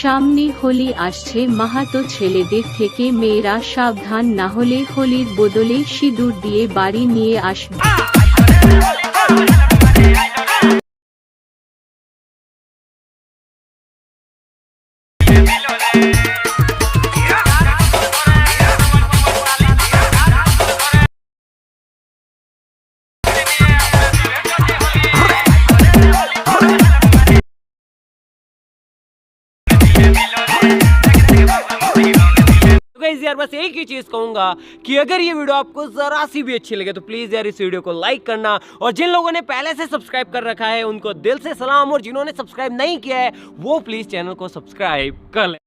সামনে হোলি আসছে, মাহাতো ছেলেদের থেকে মেয়েরা সাবধান, না হলে হোলির বদলে সিঁদুর দিয়ে বাড়ি নিয়ে আসবে। यार बस एक ही चीज कहूंगा कि अगर ये वीडियो आपको जरा सी भी अच्छी लगे तो प्लीज यार इस वीडियो को लाइक करना, और जिन लोगों ने पहले से सब्सक्राइब कर रखा है उनको दिल से सलाम, और जिन्होंने सब्सक्राइब नहीं किया है वो प्लीज चैनल को सब्सक्राइब कर ले।